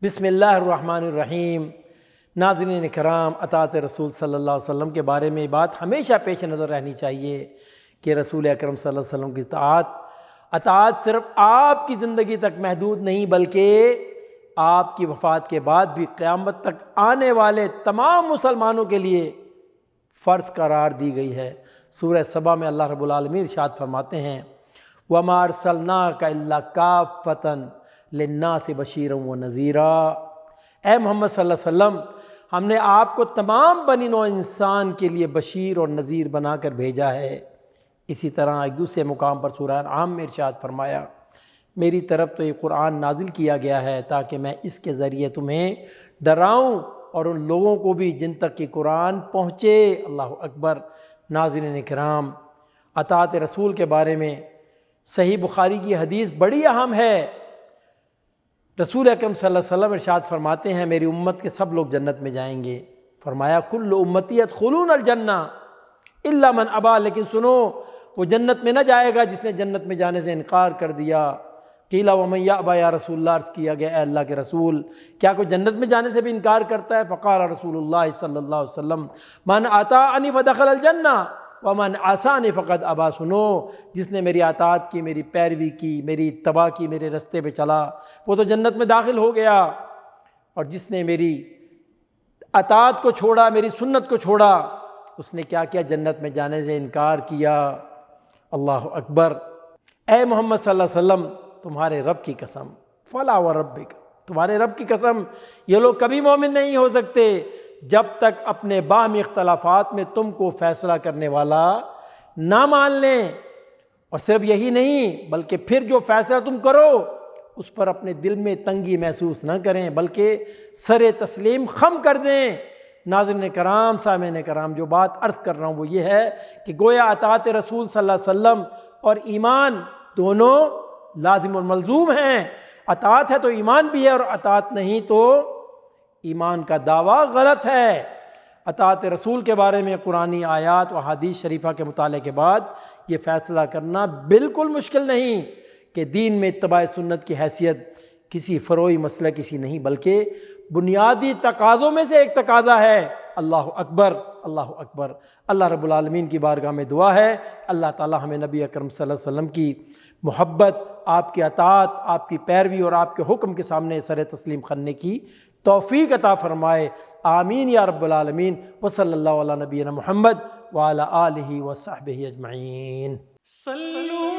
بسم اللہ الرحمن الرحیم۔ ناظرین کرام، اطاعت رسول صلی اللہ علیہ وسلم کے بارے میں بات ہمیشہ پیش نظر رہنی چاہیے کہ رسول اکرم صلی اللہ علیہ وسلم کی اطاعت صرف آپ کی زندگی تک محدود نہیں، بلکہ آپ کی وفات کے بعد بھی قیامت تک آنے والے تمام مسلمانوں کے لیے فرض قرار دی گئی ہے۔ سورہ سبا میں اللہ رب العالمین ارشاد فرماتے ہیں وَمَا أَرْسَلْنَاكَ إِلَّا كَافَّةً لِلنَّاسِ بَشِيرًا وَنَذِيرًا۔ اے محمد صلی اللہ علیہ وسلم، ہم نے آپ کو تمام بنی نوع انسان کے لیے بشیر اور نذیر بنا کر بھیجا ہے۔ اسی طرح ایک دوسرے مقام پر سورہ انعام میں ارشاد فرمایا میری طرف تو یہ قرآن نازل کیا گیا ہے تاکہ میں اس کے ذریعے تمہیں ڈراؤں اور ان لوگوں کو بھی جن تک کہ قرآن پہنچے۔ اللہ اکبر۔ ناظرین کرام، اطاعت رسول کے بارے میں صحیح بخاری کی حدیث بڑی اہم ہے۔ رسول اکرم صلی اللہ علیہ وسلم ارشاد فرماتے ہیں میری امت کے سب لوگ جنت میں جائیں گے۔ فرمایا کل امتی یدخلون الجنہ الا من ابا، لیکن سنو وہ جنت میں نہ جائے گا جس نے جنت میں جانے سے انکار کر دیا۔ قیل ومن یأبی یا رسول اللہ، عرض کیا گیا اے اللہ کے رسول کیا کوئی جنت میں جانے سے بھی انکار کرتا ہے؟ فقال رسول اللہ صلی اللہ علیہ وسلم من اطاعنی فدخل الجنہ ومن عصانی فقد ابا۔ سنو جس نے میری اطاعت کی، میری پیروی کی، میری اتباع کی، میرے رستے پہ چلا، وہ تو جنت میں داخل ہو گیا، اور جس نے میری اطاعت کو چھوڑا، میری سنت کو چھوڑا، اس نے کیا کیا؟ جنت میں جانے سے انکار کیا۔ اللہ اکبر۔ اے محمد صلی اللہ علیہ وسلم، تمہارے رب کی قسم، فلا وربک، تمہارے رب کی قسم، یہ لوگ کبھی مومن نہیں ہو سکتے جب تک اپنے باہمی اختلافات میں تم کو فیصلہ کرنے والا نہ مان لیں۔ اور صرف یہی نہیں بلکہ پھر جو فیصلہ تم کرو اس پر اپنے دل میں تنگی محسوس نہ کریں بلکہ سر تسلیم خم کر دیں۔ ناظرین کرام، سامعین کرام، جو بات عرض کر رہا ہوں وہ یہ ہے کہ گویا اطاعت رسول صلی اللہ علیہ وسلم اور ایمان دونوں لازم الملزوم ہیں۔ اطاعت ہے تو ایمان بھی ہے، اور اطاعت نہیں تو ایمان کا دعویٰ غلط ہے۔ اطاعت رسول کے بارے میں قرآنی آیات و احادیث شریفہ کے مطالعے کے بعد یہ فیصلہ کرنا بالکل مشکل نہیں کہ دین میں اتباع سنت کی حیثیت کسی فروعی مسئلہ کسی نہیں بلکہ بنیادی تقاضوں میں سے ایک تقاضا ہے۔ اللہ اکبر، اللہ اکبر۔ اللہ رب العالمین کی بارگاہ میں دعا ہے اللہ تعالی ہمیں نبی اکرم صلی اللہ علیہ وسلم کی محبت، آپ کی اطاعت، آپ کی پیروی اور آپ کے حکم کے سامنے سر تسلیم کرنے کی توفیق عطا فرمائے۔ آمین یا رب العالمین۔ وصلی اللہ علی نبینا محمد وعلی آلہ وصحبہ اجمعین۔ صلو